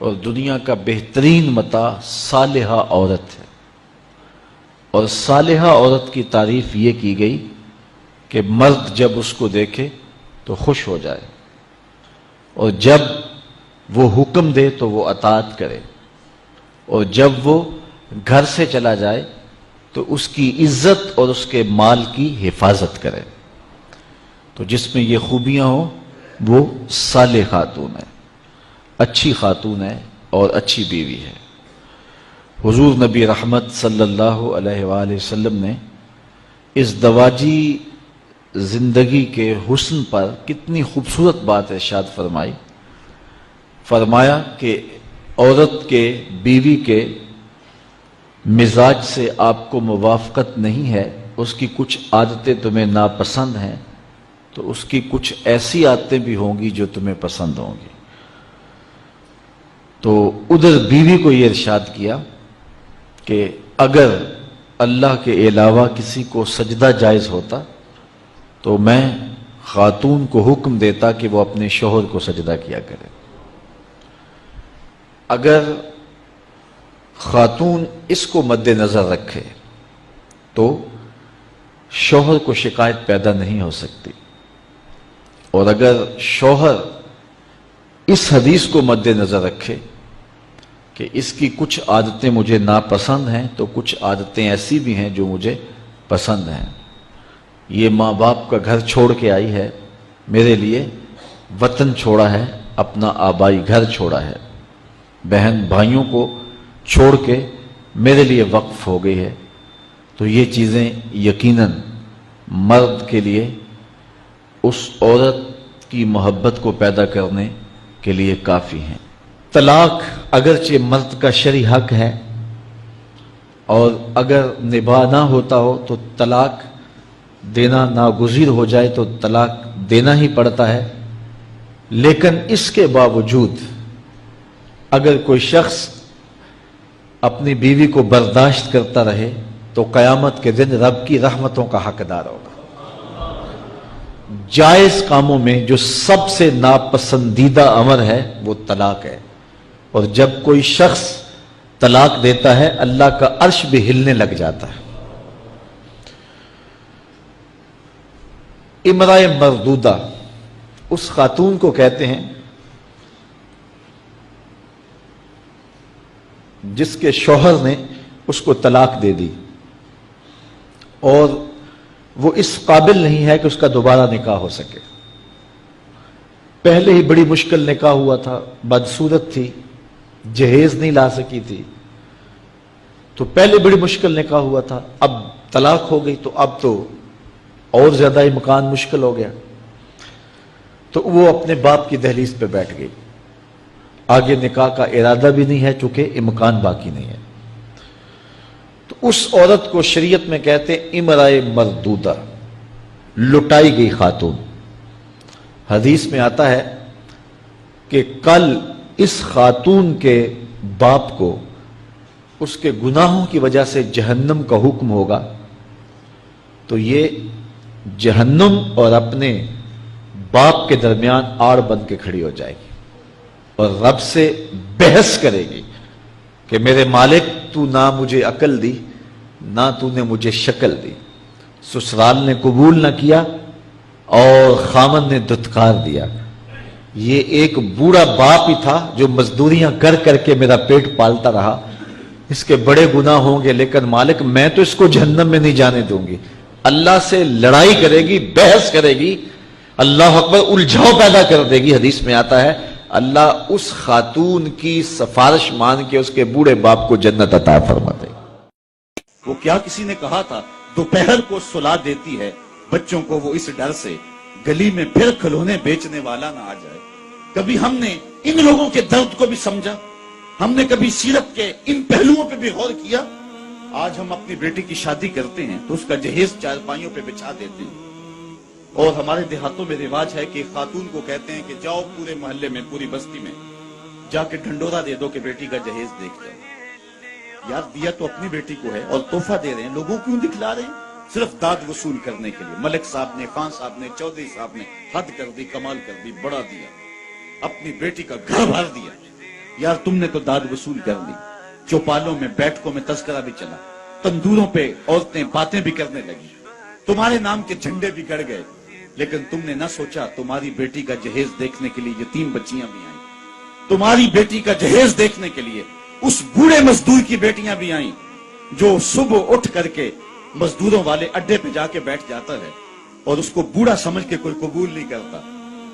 اور دنیا کا بہترین متاع صالحہ عورت ہے، اور صالحہ عورت کی تعریف یہ کی گئی کہ مرد جب اس کو دیکھے تو خوش ہو جائے، اور جب وہ حکم دے تو وہ اطاعت کرے، اور جب وہ گھر سے چلا جائے تو اس کی عزت اور اس کے مال کی حفاظت کرے۔ تو جس میں یہ خوبیاں ہوں وہ صالح خاتون ہے، اچھی خاتون ہے اور اچھی بیوی ہے۔ حضور نبی رحمت صلی اللہ علیہ وآلہ وسلم نے اس دواجی زندگی کے حسن پر کتنی خوبصورت بات ارشاد فرمائی۔ فرمایا کہ عورت کے، بیوی کے مزاج سے آپ کو موافقت نہیں ہے، اس کی کچھ عادتیں تمہیں ناپسند ہیں، تو اس کی کچھ ایسی عادتیں بھی ہوں گی جو تمہیں پسند ہوں گی۔ تو ادھر بیوی کو یہ ارشاد کیا کہ اگر اللہ کے علاوہ کسی کو سجدہ جائز ہوتا تو میں خاتون کو حکم دیتا کہ وہ اپنے شوہر کو سجدہ کیا کرے۔ اگر خاتون اس کو مد نظر رکھے تو شوہر کو شکایت پیدا نہیں ہو سکتی، اور اگر شوہر اس حدیث کو مد نظر رکھے کہ اس کی کچھ عادتیں مجھے ناپسند ہیں تو کچھ عادتیں ایسی بھی ہیں جو مجھے پسند ہیں، یہ ماں باپ کا گھر چھوڑ کے آئی ہے، میرے لیے وطن چھوڑا ہے، اپنا آبائی گھر چھوڑا ہے، بہن بھائیوں کو چھوڑ کے میرے لیے وقف ہو گئی ہے، تو یہ چیزیں یقیناً مرد کے لیے اس عورت کی محبت کو پیدا کرنے کے لیے کافی ہیں۔ طلاق اگرچہ مرد کا شرعی حق ہے، اور اگر نباہ نہ ہوتا ہو تو طلاق دینا ناگزیر ہو جائے تو طلاق دینا ہی پڑتا ہے، لیکن اس کے باوجود اگر کوئی شخص اپنی بیوی کو برداشت کرتا رہے تو قیامت کے دن رب کی رحمتوں کا حقدار ہوگا۔ جائز کاموں میں جو سب سے ناپسندیدہ امر ہے وہ طلاق ہے، اور جب کوئی شخص طلاق دیتا ہے اللہ کا عرش بھی ہلنے لگ جاتا ہے۔ امرأہ مردودہ اس خاتون کو کہتے ہیں جس کے شوہر نے اس کو طلاق دے دی اور وہ اس قابل نہیں ہے کہ اس کا دوبارہ نکاح ہو سکے، پہلے ہی بڑی مشکل نکاح ہوا تھا، بدصورت تھی، جہیز نہیں لا سکی تھی، تو پہلے بڑی مشکل نکاح ہوا تھا، اب طلاق ہو گئی تو اب تو اور زیادہ امکان مشکل ہو گیا، تو وہ اپنے باپ کی دہلیز پہ بیٹھ گئی، آگے نکاح کا ارادہ بھی نہیں ہے چونکہ امکان باقی نہیں ہے۔ تو اس عورت کو شریعت میں کہتے ہیں امرأہ مردودہ، لٹائی گئی خاتون۔ حدیث میں آتا ہے کہ کل اس خاتون کے باپ کو اس کے گناہوں کی وجہ سے جہنم کا حکم ہوگا، تو یہ جہنم اور اپنے باپ کے درمیان آڑ بن کے کھڑی ہو جائے گی اور رب سے بحث کرے گی کہ میرے مالک تو نہ مجھے عقل دی نہ تو نے مجھے شکل دی، سسرال نے قبول نہ کیا اور خامن نے دھتکار دیا، یہ ایک بوڑھا باپ ہی تھا جو مزدوریاں کر کر کے میرا پیٹ پالتا رہا، اس کے بڑے گناہ ہوں گے لیکن مالک میں تو اس کو جہنم میں نہیں جانے دوں گی۔ اللہ سے لڑائی کرے گی، بحث کرے گی، اللہ اکبر، الجھاؤ پیدا کر دے گی۔ حدیث میں آتا ہے اللہ اس خاتون کی سفارش مان کے اس کے بوڑھے باپ کو جنت عطا فرما دے۔ وہ کیا کسی نے کہا تھا دوپہر کو سلا دیتی ہے بچوں کو وہ اس ڈر سے گلی میں پھر کھلونے بیچنے والا نہ آ جائے۔ کبھی ہم نے ان لوگوں کے درد کو بھی سمجھا؟ ہم نے کبھی سیرت کے ان پہلوؤں پہ بھی غور کیا؟ آج ہم اپنی بیٹی کی شادی کرتے ہیں تو اس کا جہیز چارپائیوں پہ بچھا دیتے ہیں، اور ہمارے دیہاتوں میں رواج ہے کہ خاتون کو کہتے ہیں کہ جاؤ پورے محلے میں، پوری بستی میں جا کے ڈھنڈورا دے دو کہ بیٹی کا جہیز دیکھ جاؤ۔ یار دیا تو اپنی بیٹی کو ہے اور تحفہ دے رہے ہیں، لوگوں کیوں دکھلا رہے ہیں؟ صرف داد وصول کرنے کے لیے۔ ملک صاحب نے، خان صاحب نے، چودھری صاحب نے حد کر دی، کمال کر دی، بڑا دیا، اپنی بیٹی کا گھر بھر دیا۔ यार तुमने तो दाद वसूल कर ली, चौपालों में बैठकों में तस्करा भी चला, तंदूरों पे औरतें बातें भी करने लगी, तुम्हारे नाम के झंडे भी गड़ गए, लेकिन तुमने ना सोचा तुम्हारी बेटी का जहेज देखने के लिए यतीम बच्चियां भी आई, तुम्हारी बेटी का जहेज देखने के लिए उस बूढ़े मजदूर की बेटियां भी आई जो सुबह उठ करके मजदूरों वाले अड्डे पे जाके बैठ जाता है और उसको बूढ़ा समझ के कोई कबूल नहीं करता,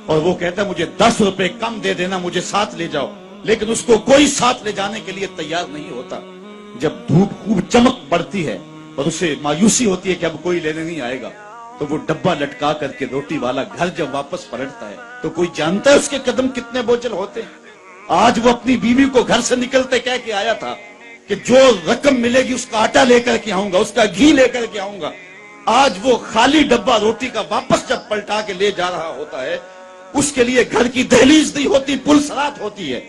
और वो कहता मुझे 10 रुपए कम दे देना, मुझे साथ ले जाओ, लेकिन उसको कोई साथ ले जाने के लिए तैयार नहीं होता। जब धूप खूब चमक बढ़ती है और उसे मायूसी होती है कि अब कोई लेने नहीं आएगा, तो वो डब्बा लटका करके रोटी वाला घर जब वापस पलटता है तो कोई जानता है उसके कदम कितने बोझल होते हैं। आज वो अपनी बीवी को घर से निकलते कह के आया था कि जो रकम मिलेगी उसका आटा लेकर के आऊंगा, उसका घी लेकर के आऊंगा। आज वो खाली डब्बा रोटी का वापस जब पलटा के ले जा रहा होता है, उसके लिए घर की दहलीज नहीं होती, पुलसरात होती है,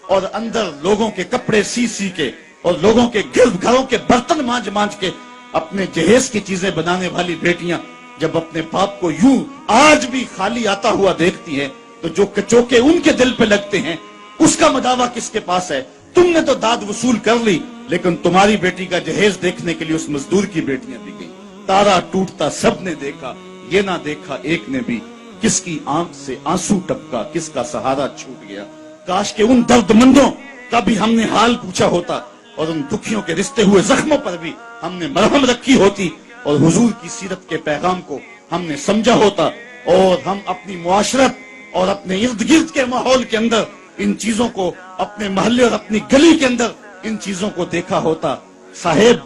और अंदर लोगों के कपड़े सी के और लोगों के घरों के बर्तन मांज के अपने जहेज की चीजें बनाने वाली बेटियां जब अपने बाप को यूं आज भी खाली आता हुआ देखती हैं, तो जो कचोके उनके दिल पे लगते हैं उसका मदावा किसके पास है? तुमने तो दाद वसूल कर ली, लेकिन तुम्हारी बेटी का जहेज देखने के लिए उस मजदूर की बेटियां भी गई। तारा टूटता सबने देखा, ये ना देखा एक ने भी, किसकी आंख से आंसू टपका, किसका सहारा छूट गया। काश के उन दर्दमंदों का भी हमने हाल पूछा होता और उन दुखियों के रिश्ते हुए जख्मों पर भी हमने मरहम रखी होती और हुजूर की सीरत के पैगाम को हमने समझा होता, और हम अपनी मुआशरत और अपने इर्द गिर्द के माहौल के अंदर इन चीजों को, अपने मोहल्ले और अपनी गली के अंदर इन चीजों को देखा होता। साहेब,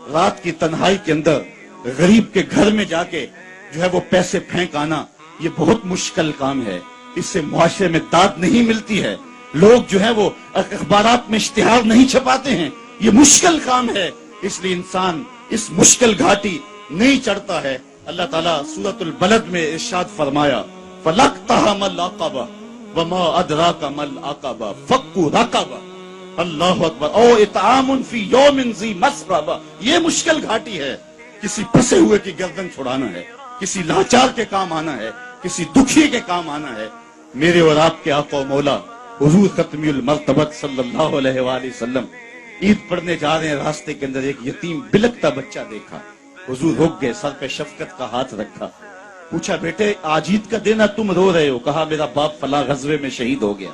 रात की तन्हाई के अंदर गरीब के घर में जाके जो है वो पैसे फेंक आना, ये बहुत मुश्किल काम है। इससे मुआशरे में दाद नहीं मिलती है। लोग जो है वो अखबारात में इश्तिहार नहीं छपाते हैं, ये मुश्किल काम है। इसलिए इंसान इस मुश्किल घाटी नहीं चढ़ता है। अल्लाह ताला सूरतुल बलद में इरशाद फरमाया, फलक्तहमल अक़बा वमा अदराका मल अक़बा फक्कु रक़बा। अल्लाहु अकबर। ओ इतआमुन फी यौमिन ज़ी मस्ग़बा। ये मुश्किल घाटी है। किसी फंसे हुए की गर्दन छुड़ाना है, किसी लाचार के काम आना है, किसी दुखी के काम आना है। मेरे और आपके आका मौला हुजूर खत्मुल मर्तबत सल्लल्लाहु अलैहि वसल्लम ईद पढ़ने जा रहे हैं, रास्ते के अंदर एक यतीम बिलखता बच्चा देखा। हुजूर रुक गए, सर पे शफकत का हाथ रखा, पूछा बेटे आज ईद का दिन है, तुम रो रहे हो? कहा मेरा बाप फला गजवे में शहीद हो गया,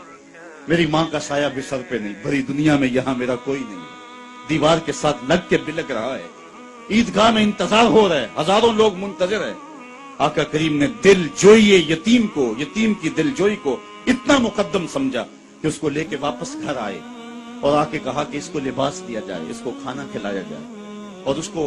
मेरी माँ का साया भी सर पे नहीं, भरी दुनिया में यहाँ मेरा कोई नहीं। दीवार के साथ लग के बिलक रहा है। ईदगाह में इंतजार हो रहा है, हजारों लोग मुंतजर है। आका करीम ने दिल जोई यतीम को, यतीम की दिल जोई को इतना मुकद्दम समझा कि उसको लेके वापस घर आए और आके कहा कि इसको लिबास दिया जाए, इसको खाना खिलाया जाए, और उसको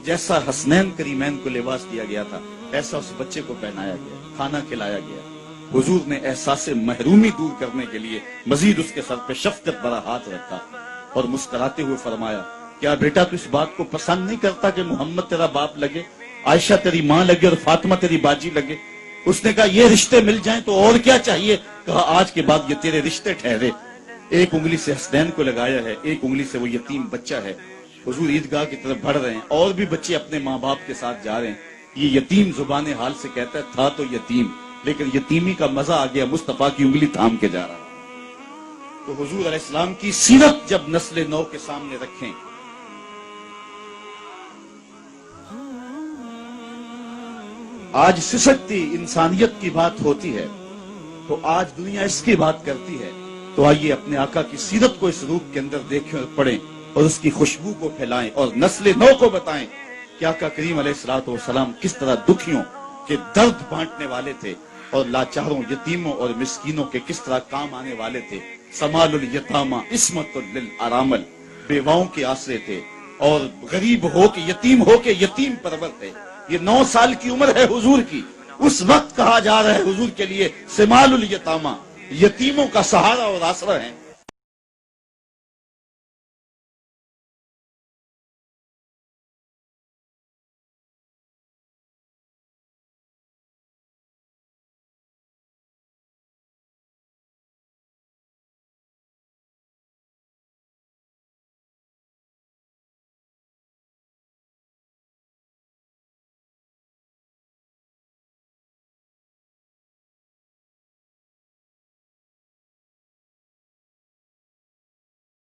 जैसा हसनैन करीमैन को लिबास दिया गया था ऐसा उस बच्चे को पहनाया गया, खाना खिलाया गया। हुजूर ने एहसास महरूमी दूर करने के लिए मजीद उसके सर पे शफकत भरा हाथ रखा और मुस्कुराते हुए फरमाया, क्या बेटा तू इस बात को पसंद नहीं करता कि मोहम्मद तेरा बाप लगे, आयशा तेरी माँ लगे और फातिमा तेरी बाजी लगे? उसने कहा ये रिश्ते मिल जाएं तो और क्या चाहिए? कहा आज के बाद ये तेरे रिश्ते ठहरे। एक उंगली से हसनैन को लगाया है, एक उंगली से वो यतीम बच्चा है। हुजूर ईदगाह की तरफ बढ़ रहे हैं और भी बच्चे अपने माँ बाप के साथ जा रहे हैं। ये यतीम जुबान हाल से कहता है था तो यतीम, लेकिन यतीमी का मजा आ गया, मुस्तफा की उंगली थाम के जा रहा। तो हुजूर अलैहिस्सलाम की सीरत जब नस्ल नौ के सामने रखें, आज सिसकती इंसानियत की बात होती है तो आज दुनिया इसकी बात करती है। तो आइए अपने आका की सीरत को इस रूप के अंदर देखें और पढ़ें और उसकी खुशबू को फैलाएं और नस्ल नौ को बताएं कि आका करीम अलैहिस्सलातु वस्सलाम किस तरह दुखियों के दर्द बांटने वाले थे और लाचारों, यतीमों और मिस्कीनों के किस तरह काम आने वाले थे। समालुल यतामा इस्मतुल लिल अरामल, बेवाओं के आसरे थे और गरीब हो के यतीम यतीम परवर थे। ये 9 साल की उम्र है हुजूर की, उस वक्त कहा जा रहा है हुजूर के लिए सिमालुल यतामा, यतीमों का सहारा और आसरा है।